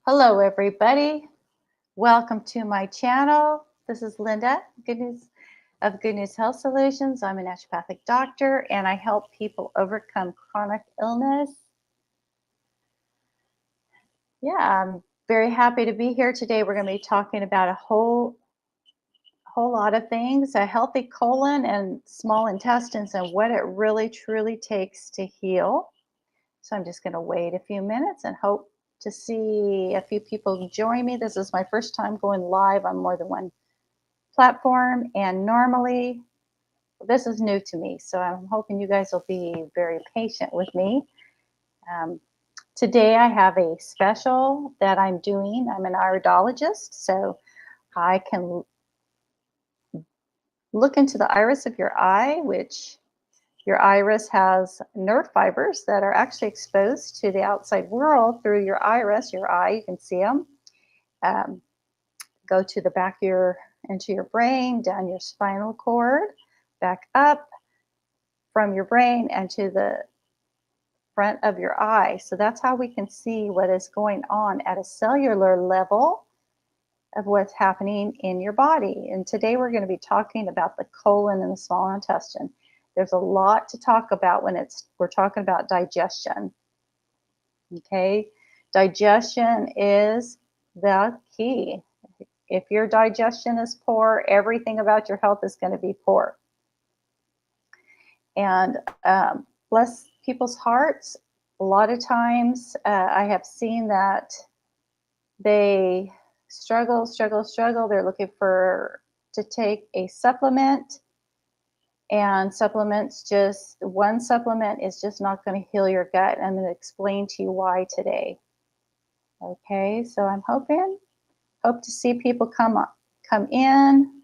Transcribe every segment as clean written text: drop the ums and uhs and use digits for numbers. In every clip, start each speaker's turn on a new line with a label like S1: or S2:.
S1: Hello, everybody. Welcome to my channel. This is Linda, Good News of Good News Health Solutions. I'm a naturopathic doctor and I help people overcome chronic illness. Yeah, I'm very happy to be here today. We're going to be talking about a whole lot of things, a healthy colon and small intestines and what it really truly takes to heal. So I'm just going to wait a few minutes and hope to see a few people join me. This is my first time going live on more than one platform, and normally this is new to me, so I'm hoping you guys will be very patient with me. Um, Today I have a special that I'm doing. I'm an iridologist, so I can look into the iris of your eye, which your iris has nerve fibers that are actually exposed to the outside world through your iris, your eye. You can see them. Um, Go to the back of into your brain, down your spinal cord, back up from your brain and to the front of your eye. So that's how we can see what is going on at a cellular level of what's happening in your body. And today we're going to be talking about the colon and the small intestine. There's a lot to talk about when we're talking about digestion. Okay, digestion is the key. If your digestion is poor, everything about your health is going to be poor. And bless people's hearts. A lot of times I have seen that they struggle. They're looking to take a supplement, and one supplement is just not going to heal your gut. I'm going to explain to you why today. Okay, so I'm hope to see people come in.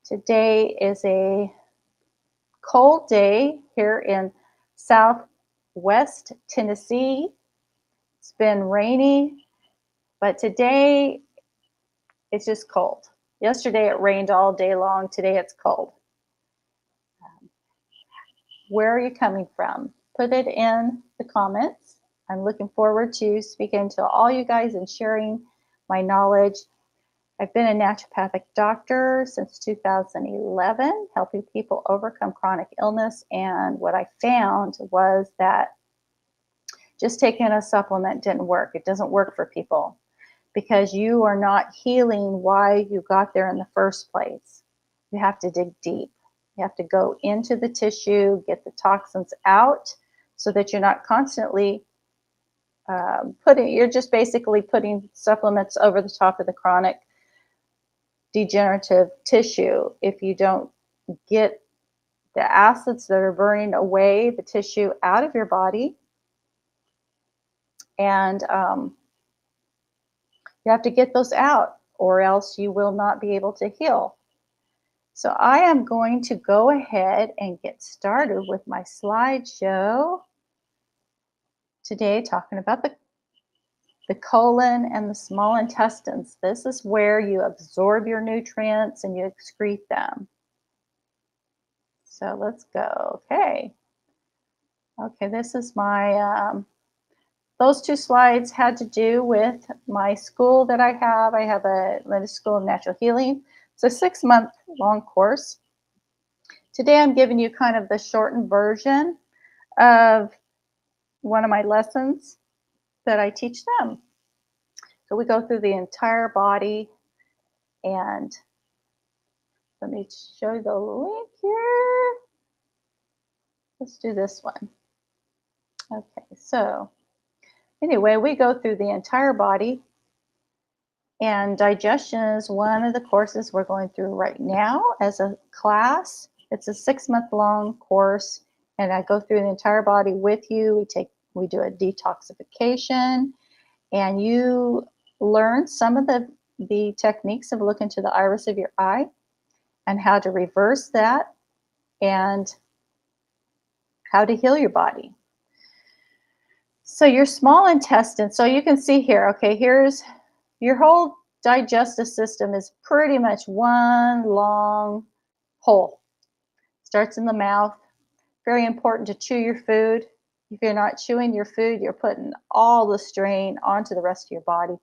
S1: Today is a cold day here in southwest Tennessee. It's been rainy, but today it's just cold. Yesterday it rained all day long. Today it's cold. Where are you coming from? Put it in the comments. I'm looking forward to speaking to all you guys and sharing my knowledge. I've been a naturopathic doctor since 2011, helping people overcome chronic illness. And what I found was that just taking a supplement didn't work. It doesn't work for people because you are not healing why you got there in the first place. You have to dig deep. You have to go into the tissue, get the toxins out so that you're not constantly you're just basically putting supplements over the top of the chronic degenerative tissue. If you don't get the acids that are burning away the tissue out of your body, and you have to get those out, or else you will not be able to heal. So I am going to go ahead and get started with my slideshow today, talking about the colon and the small intestines. This is where you absorb your nutrients and you excrete them. So let's go. Okay, this is my, those two slides had to do with my school that I have. I have a Linda School of Natural Healing. It's a 6-month long course. Today I'm giving you kind of the shortened version of one of my lessons that I teach them. So we go through the entire body, and let me show you the link here. Let's do this one. Okay, so anyway, we go through the entire body, and digestion is one of the courses we're going through right now as a class. It's a 6-month long course, and I go through the entire body with you. We do a detoxification, and you learn some of the techniques of looking to the iris of your eye and how to reverse that and how to heal your body. So your small intestine, so you can see here, okay, here's your whole digestive system is pretty much one long hole. Starts in the mouth. Very important to chew your food. If you're not chewing your food, you're putting all the strain onto the rest of your body.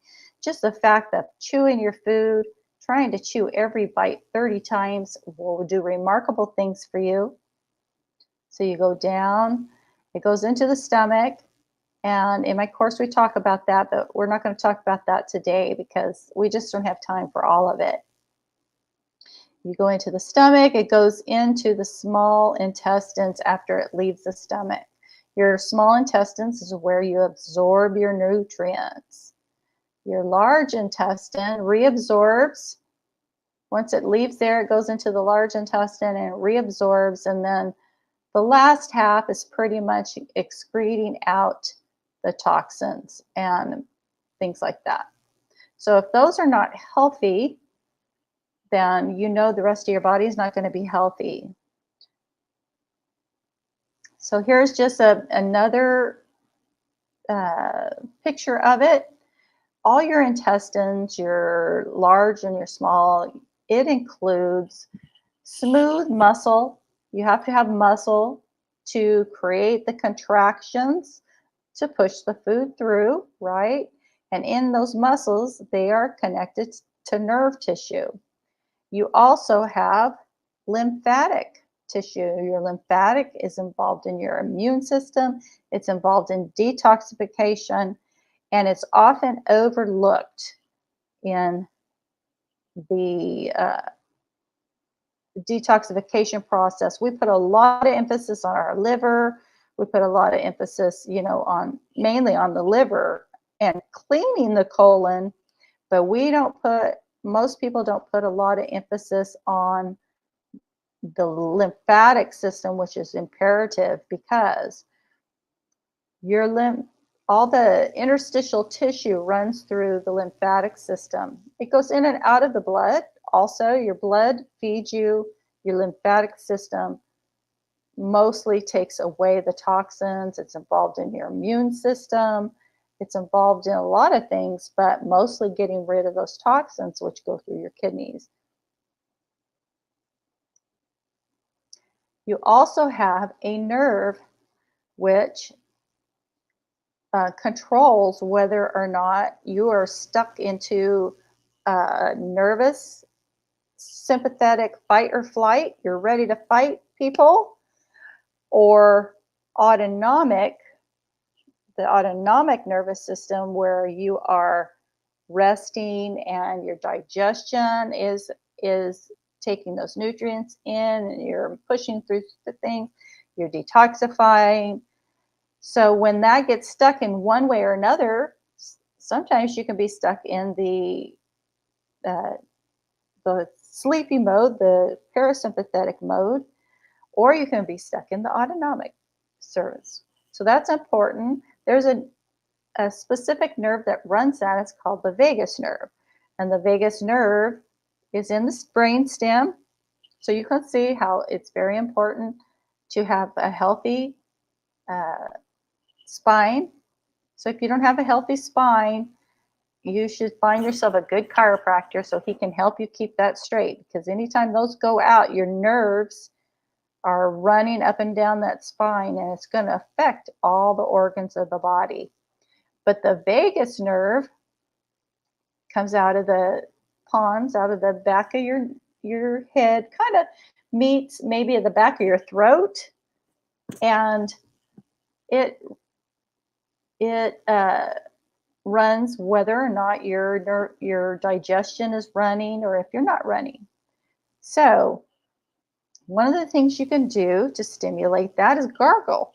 S1: Just the fact that chewing your food, trying to chew every bite 30 times will do remarkable things for you. So you go down, it goes into the stomach. And in my course, we talk about that, but we're not going to talk about that today because we just don't have time for all of it. You go into the stomach, it goes into the small intestines after it leaves the stomach. Your small intestines is where you absorb your nutrients. Your large intestine reabsorbs. Once it leaves there, it goes into the large intestine and it reabsorbs. And then the last half is pretty much excreting out the toxins and things like that. So if those are not healthy, then you know the rest of your body is not going to be healthy. So here's just another picture of it. All your intestines, your large and your small, it includes smooth muscle. You have to have muscle to create the contractions to push the food through, right? And in those muscles, they are connected to nerve tissue. You also have lymphatic tissue. Your lymphatic is involved in your immune system, it's involved in detoxification, and it's often overlooked in the detoxification process. We put a lot of emphasis on our liver. We put a lot of emphasis, on mainly on the liver and cleaning the colon, but most people don't put a lot of emphasis on the lymphatic system, which is imperative because all the interstitial tissue runs through the lymphatic system. It goes in and out of the blood. Also, your blood feeds you. Your lymphatic system mostly takes away the toxins. It's involved in your immune system. It's involved in a lot of things, but mostly getting rid of those toxins which go through your kidneys. You also have a nerve which controls whether or not you are stuck into nervous, sympathetic fight or flight, you're ready to fight people, or autonomic, the autonomic nervous system where you are resting and your digestion is taking those nutrients in and you're pushing through the thing, you're detoxifying. So when that gets stuck in one way or another, sometimes you can be stuck in the sleepy mode, the parasympathetic mode, or you can be stuck in the autonomic service. So that's important. There's a specific nerve that runs that. It's called the vagus nerve. And the vagus nerve is in the brain stem. So you can see how it's very important to have a healthy spine. So if you don't have a healthy spine, you should find yourself a good chiropractor so he can help you keep that straight, because anytime those go out, your nerves are running up and down that spine and it's going to affect all the organs of the body. But the vagus nerve comes out of the pons, out of the back of your head, kind of meets maybe at the back of your throat, and it runs whether or not your digestion is running or if you're not running. So one of the things you can do to stimulate that is gargle,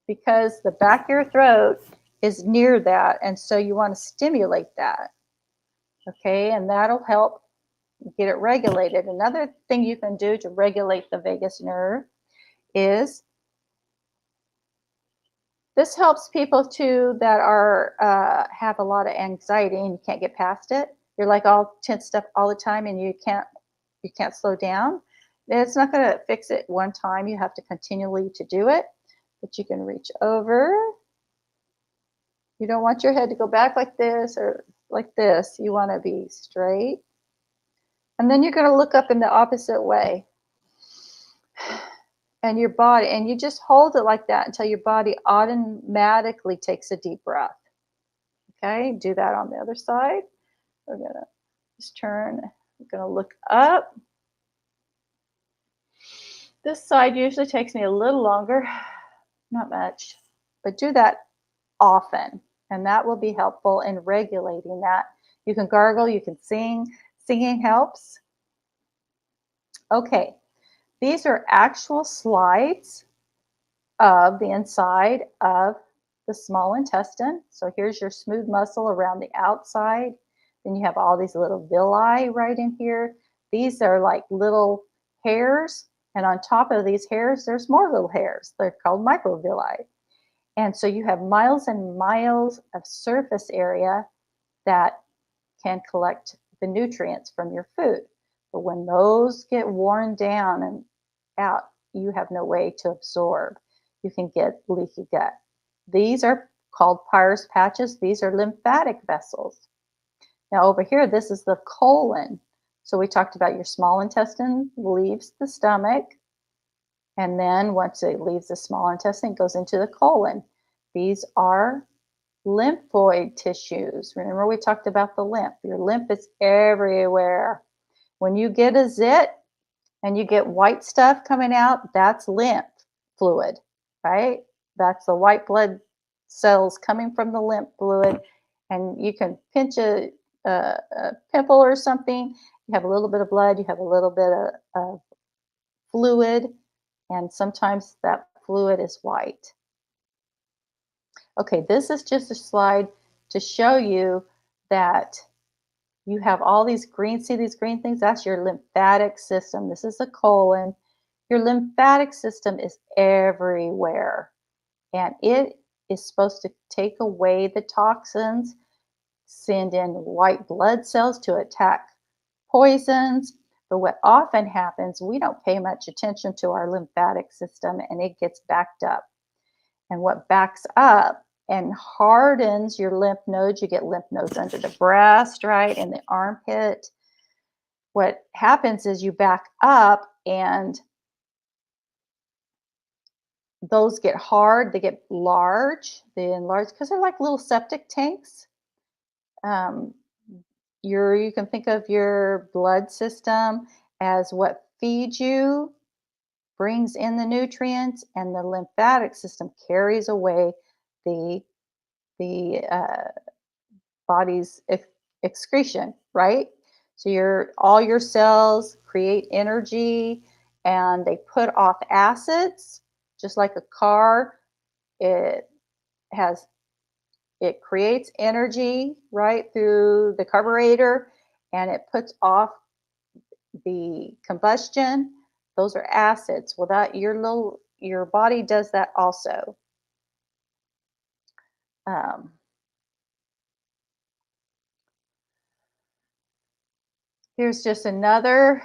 S1: because the back of your throat is near that, and so you want to stimulate that. Okay, and that'll help get it regulated. Another thing you can do to regulate the vagus nerve is this helps people too that are have a lot of anxiety and you can't get past it. You're like all tensed up all the time and you can't slow down. It's not going to fix it one time. You have to continually to do it. But you can reach over. You don't want your head to go back like this or like this. You want to be straight. And then you're going to look up in the opposite way. And your body, and you just hold it like that until your body automatically takes a deep breath. Okay, do that on the other side. We're gonna just turn, we're gonna look up. This side usually takes me a little longer, not much, but do that often, and that will be helpful in regulating that. You can gargle, you can sing. Singing helps. Okay, these are actual slides of the inside of the small intestine. So here's your smooth muscle around the outside. Then you have all these little villi right in here. These are like little hairs. And on top of these hairs, there's more little hairs. They're called microvilli. And so you have miles and miles of surface area that can collect the nutrients from your food. But when those get worn down and out, you have no way to absorb. You can get leaky gut. These are called Peyer's patches. These are lymphatic vessels. Now over here, this is the colon. So we talked about your small intestine leaves the stomach, and then once it leaves the small intestine, it goes into the colon. These are lymphoid tissues. Remember, we talked about the lymph. Your lymph is everywhere. When you get a zit and you get white stuff coming out, that's lymph fluid, right? That's the white blood cells coming from the lymph fluid. And you can pinch a pimple or something. You have a little bit of blood, you have a little bit of fluid, and sometimes that fluid is white. Okay, this is just a slide to show you that you have all these green, see these green things? That's your lymphatic system. This is the colon. Your lymphatic system is everywhere, and it is supposed to take away the toxins, send in white blood cells to attack poisons. But what often happens, we don't pay much attention to our lymphatic system and it gets backed up. And what backs up and hardens your lymph nodes, you get lymph nodes under the breast, right, in the armpit. What happens is you back up and those get hard, they get large, they enlarge because they're like little septic tanks. Um, you can think of your blood system as what feeds you, brings in the nutrients, and the lymphatic system carries away the the body's excretion, right? So all your cells create energy and they put off acids, just like a car. It has it creates energy right through the carburetor and it puts off the combustion. Those are acids. Well, that your body does that also. Um, Here's just another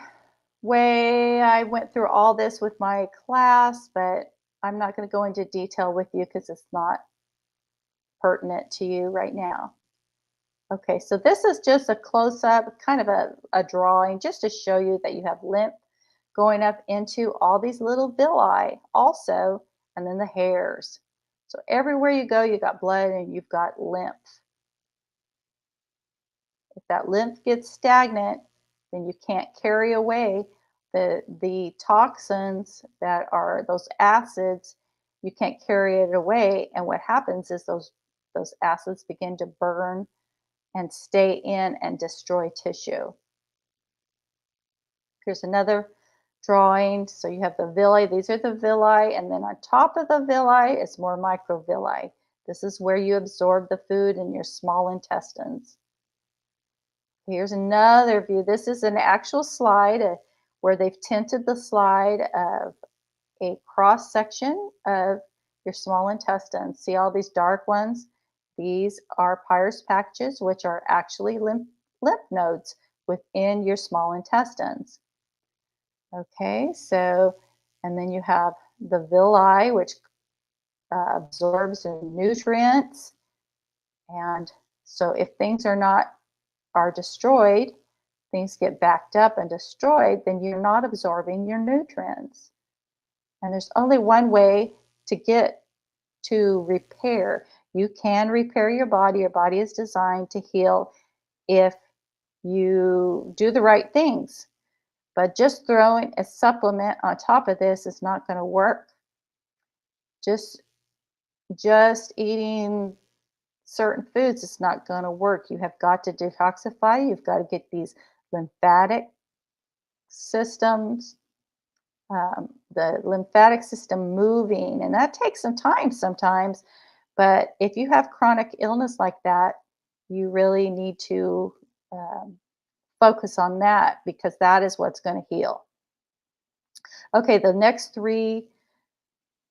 S1: way I went through all this with my class, but I'm not going to go into detail with you because it's not pertinent to you right now. Okay, so this is just a close-up, kind of a drawing, just to show you that you have lymph going up into all these little villi also, and then the hairs. So everywhere you go, you got blood and you've got lymph. If that lymph gets stagnant, then you can't carry away the toxins that are those acids. You can't carry it away, and what happens is those acids begin to burn and stay in and destroy tissue. Here's another drawing. So you have the villi. These are the villi, and then on top of the villi is more microvilli. This is where you absorb the food in your small intestines. Here's another view. This is an actual slide where they've tinted the slide of a cross section of your small intestines. See all these dark ones? These are Peyer's patches, which are actually lymph nodes within your small intestines. Okay, so, and then you have the villi, which absorbs nutrients. And so if things are destroyed, things get backed up and destroyed, then you're not absorbing your nutrients. And there's only one way to get to repair. You can repair your body. Your body is designed to heal if you do the right things. But just throwing a supplement on top of this is not going to work. Just just eating certain foods is not going to work. You have got to detoxify. You've got to get these lymphatic systems, the lymphatic system moving, and that takes some time sometimes. But if you have chronic illness like that, you really need to um, focus on that because that is what's going to heal. Okay, the next three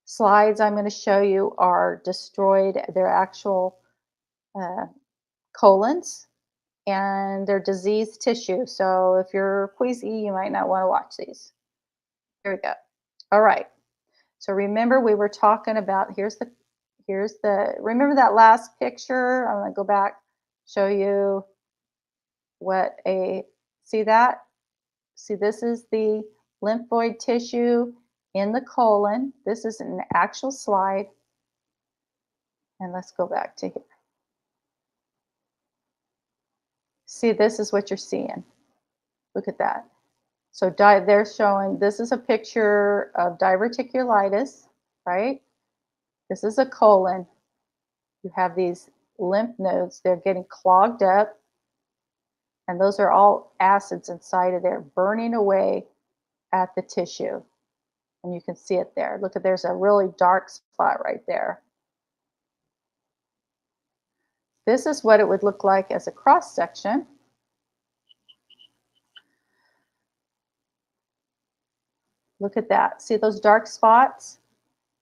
S1: slides I'm going to show you are destroyed. They're actual uh, colons and they're diseased tissue. So if you're queasy, you might not want to watch these. Here we go. All right. So remember we were talking about here's the remember that last picture? I'm going to go back, show you what a see that? See, this is the lymphoid tissue in the colon. This is an actual slide. And let's go back to here. See, this is what you're seeing. Look at that. So they're showing, this is a picture of diverticulitis, right? This is a colon. You have these lymph nodes. They're getting clogged up. And those are all acids inside of there burning away at the tissue. And you can see it there. Look at, there's a really dark spot right there. This is what it would look like as a cross section. Look at that. See those dark spots?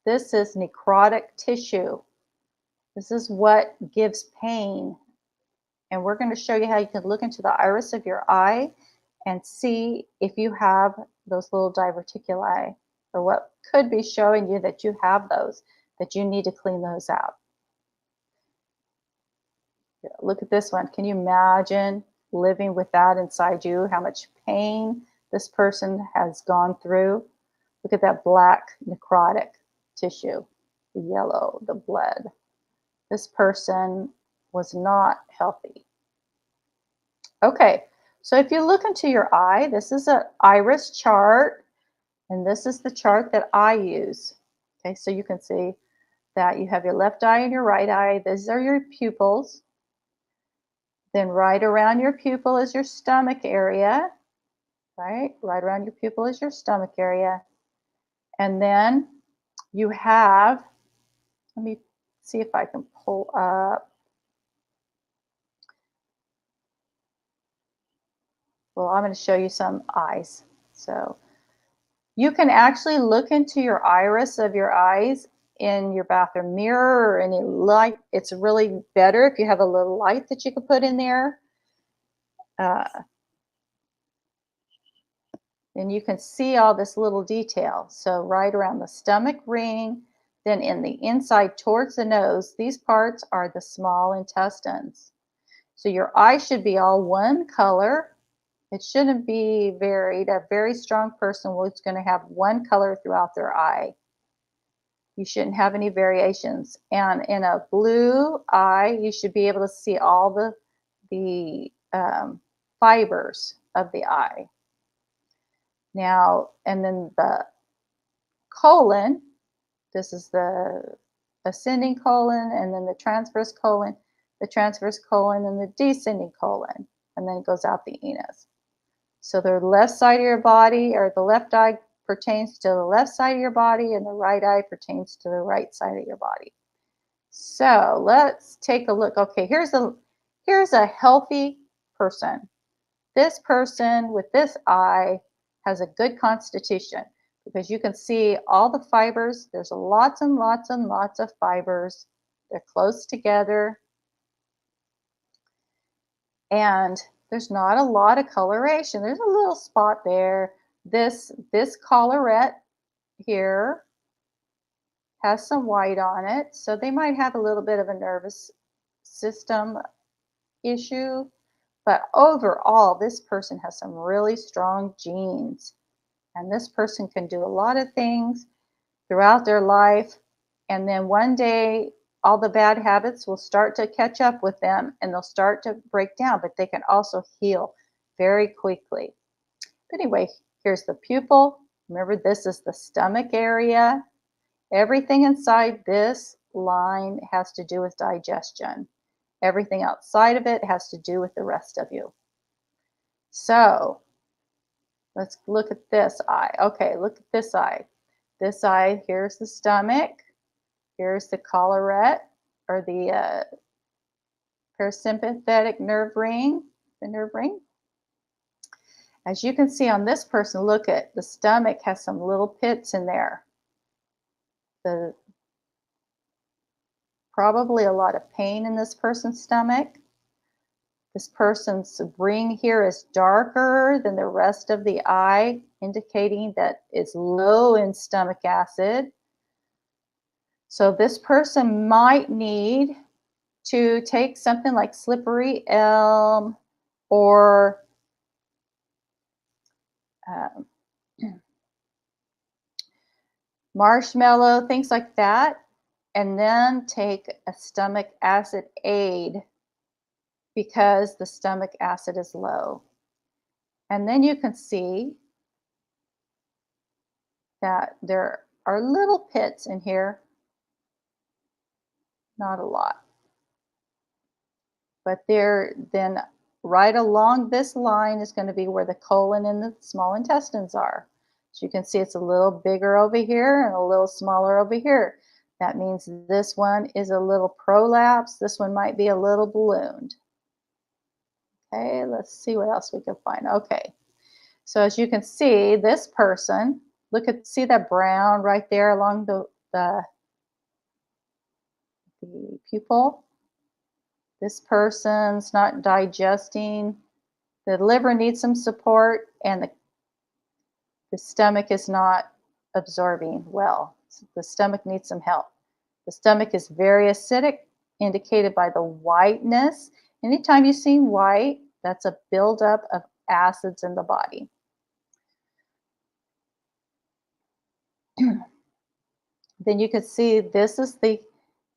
S1: This is necrotic tissue. This is what gives pain. And we're going to show you how you can look into the iris of your eye and see if you have those little diverticuli, or what could be showing you that you have those, that you need to clean those out. Look at this one. Can you imagine living with that inside you? How much pain this person has gone through? Look at that black necrotic tissue, the yellow, the blood. This person was not healthy. Okay, so if you look into your eye, this is an iris chart, and this is the chart that I use. Okay, so you can see that you have your left eye and your right eye. These are your pupils. Then right around your pupil is your stomach area, right? Right around your pupil is your stomach area. And then you have, let me see if I can pull up. Well, I'm going to show you some eyes. So you can actually look into your iris of your eyes in your bathroom mirror or any light. It's really better if you have a little light that you can put in there. Uh, and you can see all this little detail. So right around the stomach ring, then in the inside towards the nose, these parts are the small intestines. So your eye should be all one color. It shouldn't be varied. A very strong person is going to have one color throughout their eye. You shouldn't have any variations. And in a blue eye, you should be able to see all the fibers of the eye. Now, and then the colon, this is the ascending colon, and then the transverse colon, and the descending colon, and then it goes out the anus. So the left side of your body, or the left eye, pertains to the left side of your body, and the right eye pertains to the right side of your body. So let's take a look. Okay, here's a healthy person. This person with this eye has a good constitution because you can see all the fibers. There's lots and lots and lots of fibers. They're close together. And there's not a lot of coloration. There's a little spot there. This collarette here has some white on it. So they might have a little bit of a nervous system issue. But overall, this person has some really strong genes. And this person can do a lot of things. throughout their life. And then one day, all the bad habits will start to catch up with them and they'll start to break down, but they can also heal very quickly. But anyway, here's the pupil. Remember, this is the stomach area. Everything inside this line has to do with digestion. Everything outside of it has to do with the rest of you. So let's look at this eye. Okay, look at this eye. This eye, here's the stomach. Here's the collarette, or the parasympathetic nerve ring, the nerve ring. As you can see on this person, look at the stomach has some little pits in there. The probably a lot of pain in this person's stomach. This person's ring here is darker than the rest of the eye, indicating that it's low in stomach acid. So this person might need to take something like slippery elm or um, marshmallow, things like that, and then take a stomach acid aid because the stomach acid is low. And then you can see that there are little pits in here, not a lot. But there, then right along this line is going to be where the colon and the small intestines are. So you can see it's a little bigger over here and a little smaller over here. That means this one is a little prolapsed. This one might be a little ballooned. Okay, let's see what else we can find. Okay, so as you can see, this person, see that brown right there along the pupil? This person's not digesting. The liver needs some support, and the stomach is not absorbing well. The stomach needs some help. The stomach is very acidic, indicated by the whiteness. Anytime you see white, that's a buildup of acids in the body. Then you can see this is the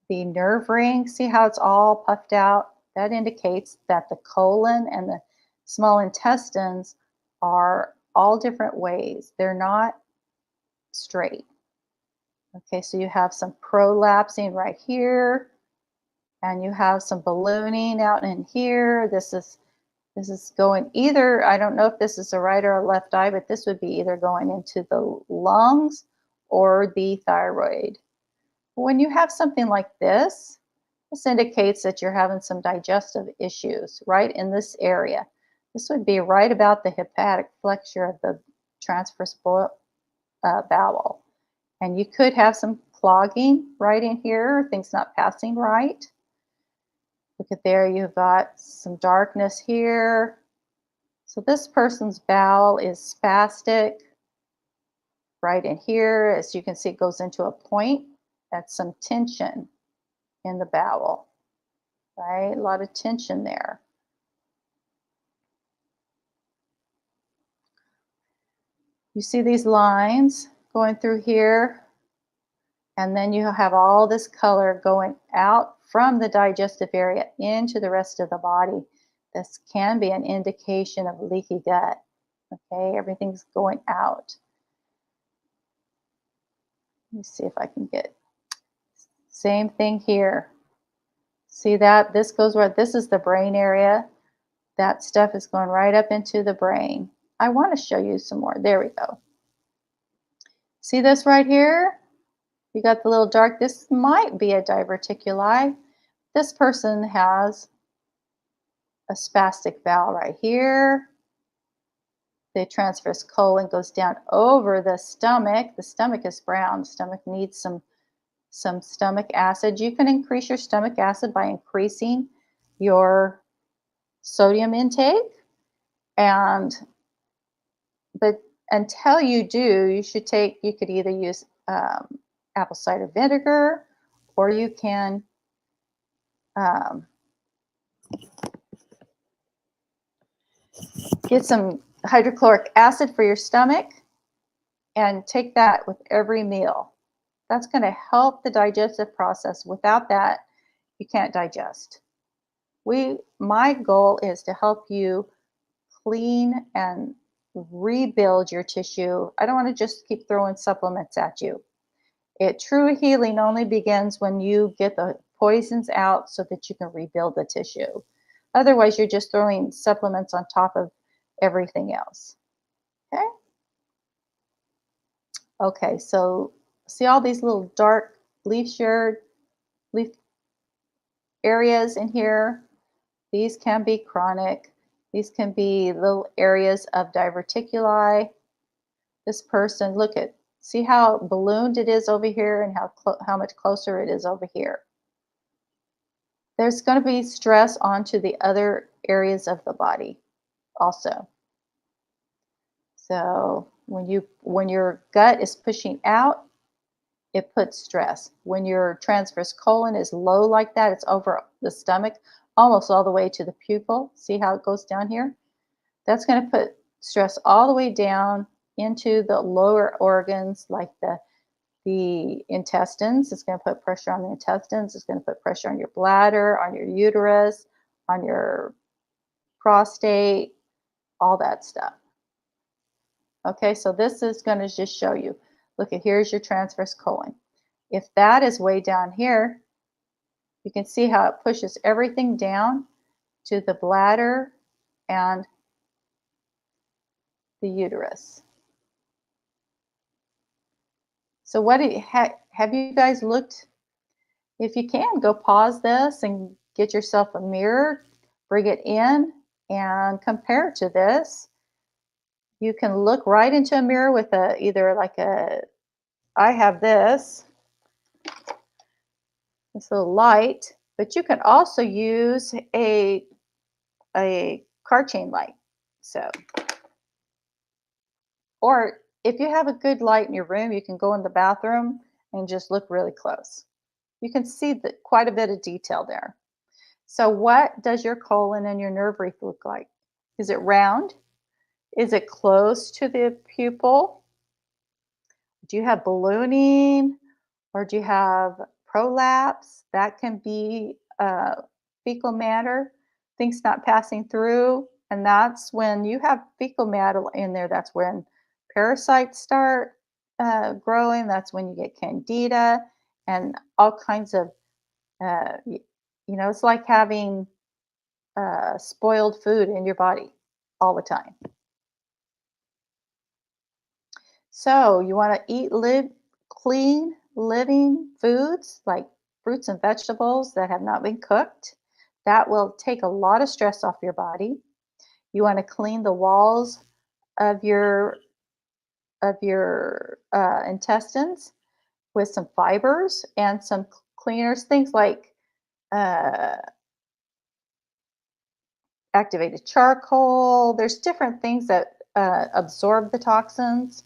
S1: nerve ring. See how it's all puffed out? That indicates that the colon and the small intestines are all different ways. They're not straight. Okay, so you have some prolapsing right here, and you have some ballooning out in here. This is going either, I don't know if this is a right or a left eye, but this would be either going into the lungs or the thyroid. When you have something like this indicates that you're having some digestive issues right in this area. This would be right about the hepatic flexure of the transverse bowel. And you could have some clogging right in here, things not passing right. Look at there, you've got some darkness here. So this person's bowel is spastic right in here. As you can see, it goes into a point. That's some tension in the bowel, right? A lot of tension there. You see these lines going through here, and then you have all this color going out from the digestive area into the rest of the body. This can be an indication of leaky gut. Okay, everything's going out. Let me see if I can get same thing here. See that? This goes where this is the brain area. That stuff is going right up into the brain. I want to show you some more. There we go. See this right here? You got the little dark. This might be a diverticuli. This person has a spastic bowel right here. The transverse colon goes down over the stomach. The stomach is brown. The stomach needs some stomach acid. You can increase your stomach acid by increasing your sodium intake. But until you do, you could either use apple cider vinegar, or you can get some hydrochloric acid for your stomach and take that with every meal. That's going to help the digestive process. Without that, you can't digest. My goal is to help you clean and rebuild your tissue. I don't want to just keep throwing supplements at you. True healing only begins when you get the poisons out so that you can rebuild the tissue. Otherwise, you're just throwing supplements on top of everything else. Okay? Okay, so see all these little dark leaf areas in here? These can be chronic. These can be little areas of diverticuli. This person, see how ballooned it is over here and how much closer it is over here. There's going to be stress onto the other areas of the body also. So when your gut is pushing out, it puts stress. When your transverse colon is low like that, it's over the stomach, almost all the way to the pupil. See how it goes down here? That's going to put stress all the way down into the lower organs like the intestines. It's going to put pressure on the intestines. It's going to put pressure on your bladder, on your uterus, on your prostate, all that stuff. Okay, so this is going to just show you. Look at here's your transverse colon. If that is way down here, you can see how it pushes everything down to the bladder and the uterus. So have you guys looked? If you can, go pause this and get yourself a mirror, bring it in and compare to this. You can look right into a mirror with I have this little light, but you can also use a car chain light. So, or if you have a good light in your room, you can go in the bathroom and just look really close. You can see quite a bit of detail there. So what does your colon and your nerve wreath look like? Is it round? Is it close to the pupil? Do you have ballooning or do you have prolapse? That can be fecal matter, things not passing through. And that's when you have fecal matter in there, that's when parasites start growing. That's when you get candida and all kinds of, it's like having spoiled food in your body all the time. So you want to clean, living foods like fruits and vegetables that have not been cooked. That will take a lot of stress off your body. You want to clean the walls of your intestines with some fibers and some cleaners, things like uh, activated charcoal. There's different things that absorb the toxins.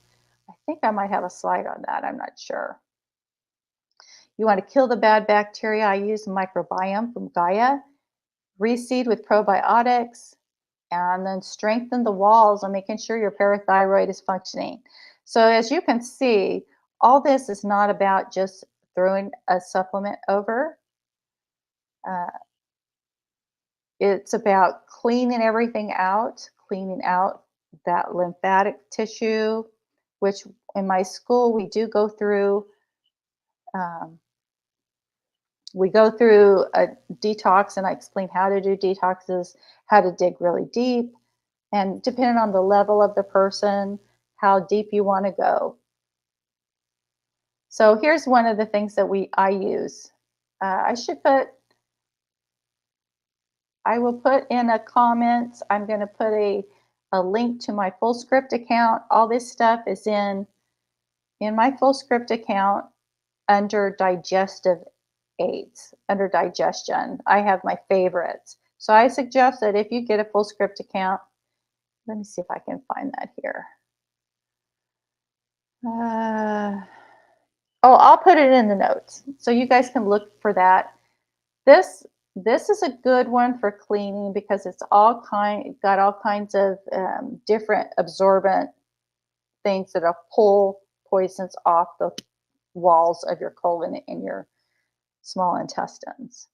S1: I think I might have a slide on that. I'm not sure. You want to kill the bad bacteria. I use microbiome from Gaia, reseed with probiotics, and then strengthen the walls and making sure your parathyroid is functioning. So as you can see, all this is not about just throwing a supplement over. Uh, it's about cleaning everything out, cleaning out that lymphatic tissue, which in my school we do go through. We go through a detox, and I explain how to do detoxes, how to dig really deep, and depending on the level of the person, how deep you want to go. So here's one of the things that I use. I will put in a comment. I'm going to put a link to my full script account. All this stuff is in my full script account under digestive aids, under digestion. I have my favorites. So I suggest that if you get a full script account, let me see if I can find that here. I'll put it in the notes so you guys can look for that. This is a good one for cleaning because it's got all kinds of different absorbent things that'll pull poisons off walls of your colon and your small intestines.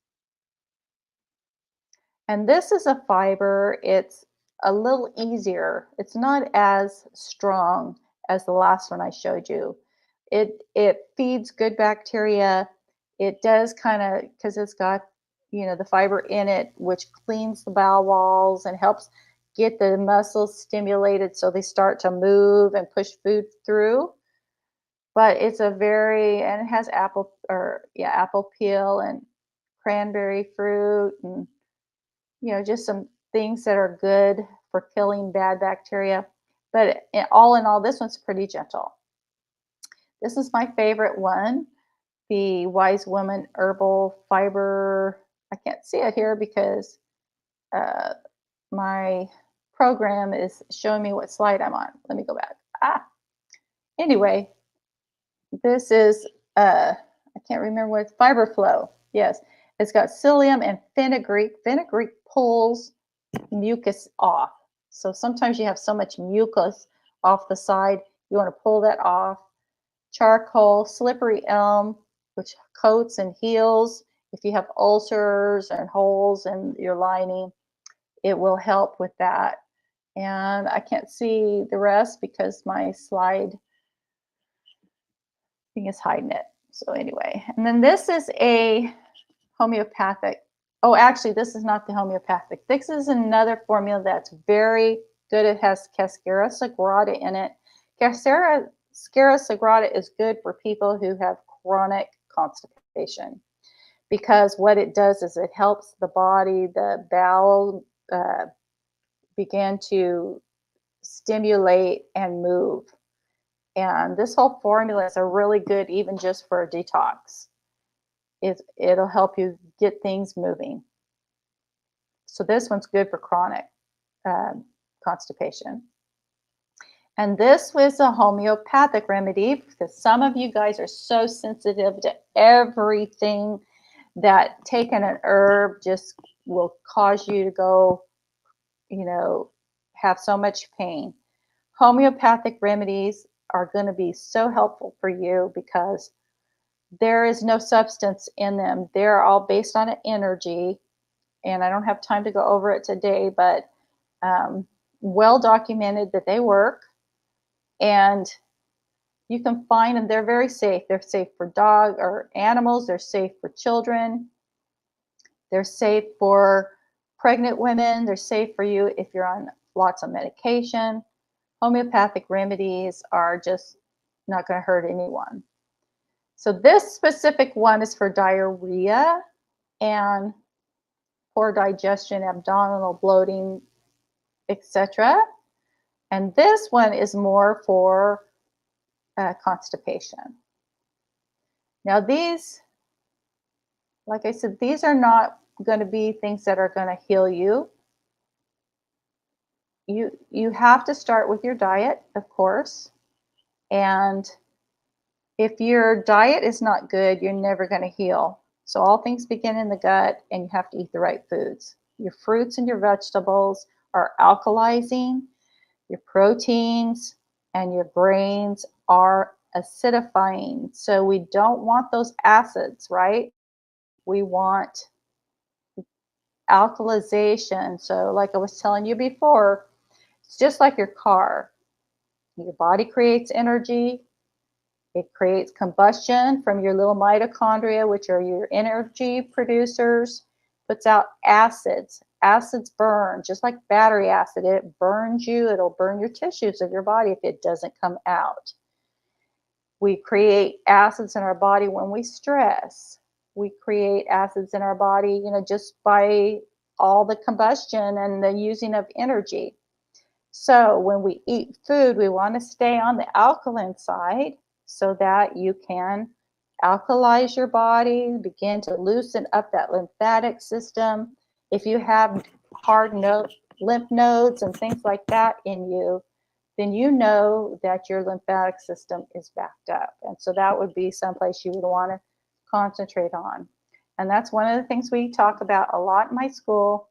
S1: And this is a fiber. It's a little easier. It's not as strong as the last one I showed you. It feeds good bacteria. It does kind of, because it's got, the fiber in it, which cleans the bowel walls and helps get the muscles stimulated so they start to move and push food through. But it's a very, and it has apple peel and cranberry fruit and just some things that are good for killing bad bacteria. But all in all, this one's pretty gentle. This is my favorite one, the Wise Woman Herbal Fiber. I can't see it here because uh, my program is showing me what slide I'm on. Let me go back. Anyway, this is, I can't remember what, Fiber Flow. Yes, it's got psyllium and fenugreek. Fenugreek pulls mucus off. So sometimes you have so much mucus off the side, you want to pull that off. Charcoal, slippery elm, which coats and heals. If you have ulcers and holes in your lining, it will help with that. And I can't see the rest because my slide thing is hiding it. So anyway, and then this is a homeopathic. Oh, actually, this is not the homeopathic. This is another formula that's very good. It has Cascara sagrada in it. Cascara sagrada is good for people who have chronic constipation because what it does is it helps the body, the bowel, begin to stimulate and move. And this whole formula is a really good, even just for a detox. It'll help you get things moving. So this one's good for chronic constipation. And this was a homeopathic remedy because some of you guys are so sensitive to everything that taking an herb just will cause you to go, have so much pain. Homeopathic remedies are going to be so helpful for you because there is no substance in them. They're all based on an energy, and I don't have time to go over it today, but well documented that they work, and you can find them. They're very safe. They're safe for dog or animals. They're safe for children. They're safe for pregnant women. They're safe for you if you're on lots of medication. Homeopathic remedies are just not going to hurt anyone. So this specific one is for diarrhea and poor digestion, abdominal bloating, etc. And this one is more for constipation. Now these, like I said, these are not going to be things that are going to heal you. You have to start with your diet, of course. And if your diet is not good, you're never going to heal. So all things begin in the gut, and you have to eat the right foods. Your fruits and your vegetables are alkalizing. Your proteins and your grains are acidifying. So we don't want those acids, right? We want alkalization. So like I was telling you before, it's just like your car. Your body creates energy. It creates combustion from your little mitochondria, which are your energy producers, puts out acids. Acids burn, just like battery acid. It burns you. It'll burn your tissues of your body if it doesn't come out. We create acids in our body when we stress. We create acids in our body, just by all the combustion and the using of energy. So when we eat food, we want to stay on the alkaline side so that you can alkalize your body, begin to loosen up that lymphatic system. If you have hard lymph nodes and things like that in you, then you know that your lymphatic system is backed up. And so that would be someplace you would want to concentrate on. And that's one of the things we talk about a lot in my school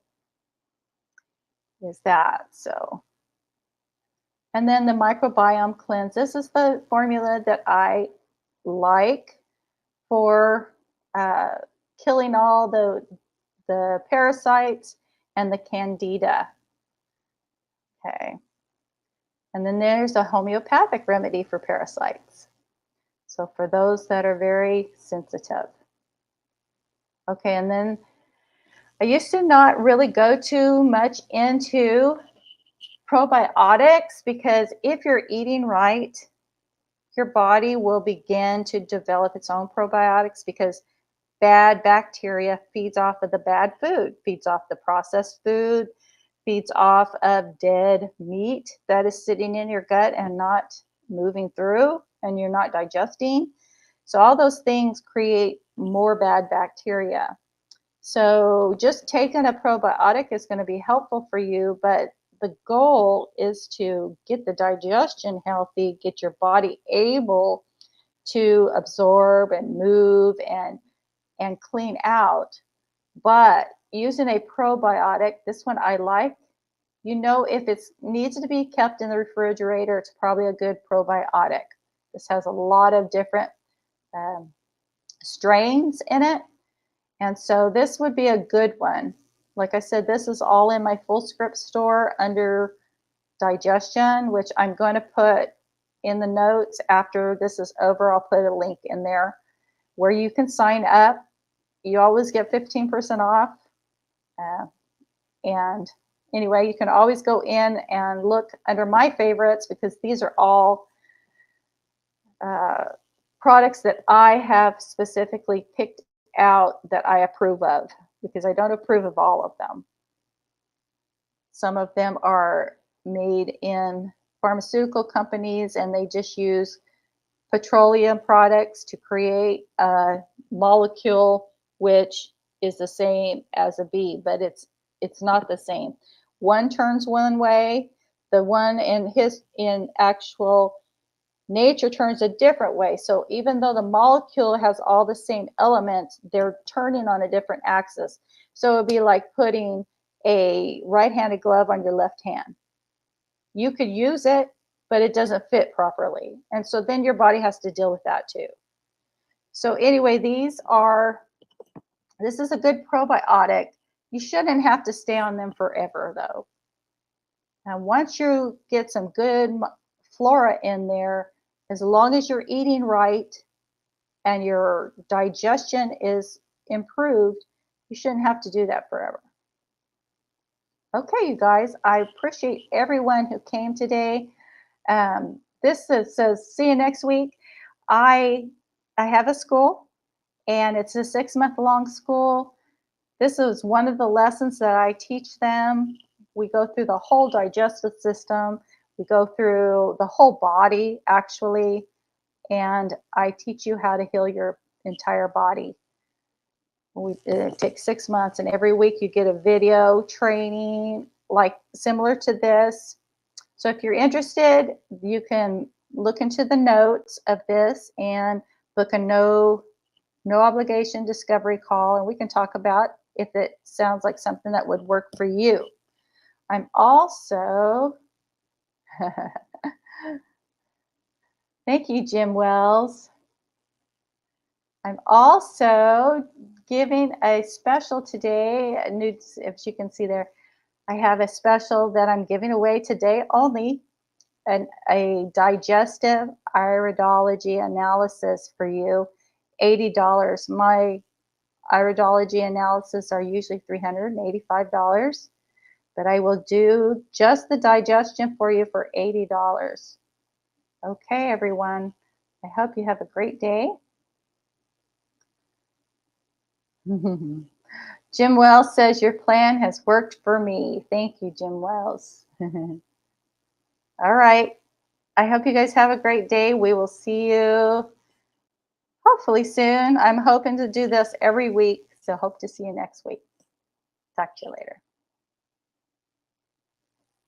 S1: is that. So, and then the microbiome cleanse. This is the formula that I like for uh, killing all the parasites and the candida. Okay. And then there's a homeopathic remedy for parasites. So for those that are very sensitive. Okay, and then I used to not really go too much into probiotics because if you're eating right, your body will begin to develop its own probiotics because bad bacteria feeds off of the bad food, feeds off the processed food, feeds off of dead meat that is sitting in your gut and not moving through, and you're not digesting. So all those things create more bad bacteria. So just taking a probiotic is going to be helpful for you, but the goal is to get the digestion healthy, get your body able to absorb and move and clean out. But using a probiotic, this one I like. You know, if it needs to be kept in the refrigerator, it's probably a good probiotic. This has a lot of different um, strains in it. And so this would be a good one. Like I said, this is all in my full script store under digestion, which I'm going to put in the notes after this is over. I'll put a link in there where you can sign up. You always get 15% off. Uh, and anyway, you can always go in and look under my favorites because these are all uh, products that I have specifically picked out that I approve of because I don't approve of all of them. Some of them are made in pharmaceutical companies and they just use petroleum products to create a molecule which is the same as a bee, but it's not the same. One turns one way, the one in actual nature turns a different way. So even though the molecule has all the same elements, they're turning on a different axis. So it would be like putting a right-handed glove on your left hand. You could use it, but it doesn't fit properly. And so then your body has to deal with that too. So anyway, this is a good probiotic. You shouldn't have to stay on them forever though. And once you get some good flora in there, as long as you're eating right and your digestion is improved, you shouldn't have to do that forever. Okay, you guys, I appreciate everyone who came today. This says, see you next week. I have a school, and it's a 6-month long school. This is one of the lessons that I teach them. We go through the whole digestive system. We go through the whole body, actually, and I teach you how to heal your entire body. It takes 6 months, and every week you get a video training like similar to this. So if you're interested, you can look into the notes of this and book a no obligation discovery call, and we can talk about if it sounds like something that would work for you. I'm also thank you, Jim Wells. I'm also giving a special today. If you can see there, I have a special that I'm giving away today only, a digestive iridology analysis for you, $80. My iridology analysis are usually $385, but I will do just the digestion for you for $80. Okay, everyone. I hope you have a great day. Jim Wells says your plan has worked for me. Thank you, Jim Wells. All right. I hope you guys have a great day. We will see you hopefully soon. I'm hoping to do this every week, so hope to see you next week. Talk to you later.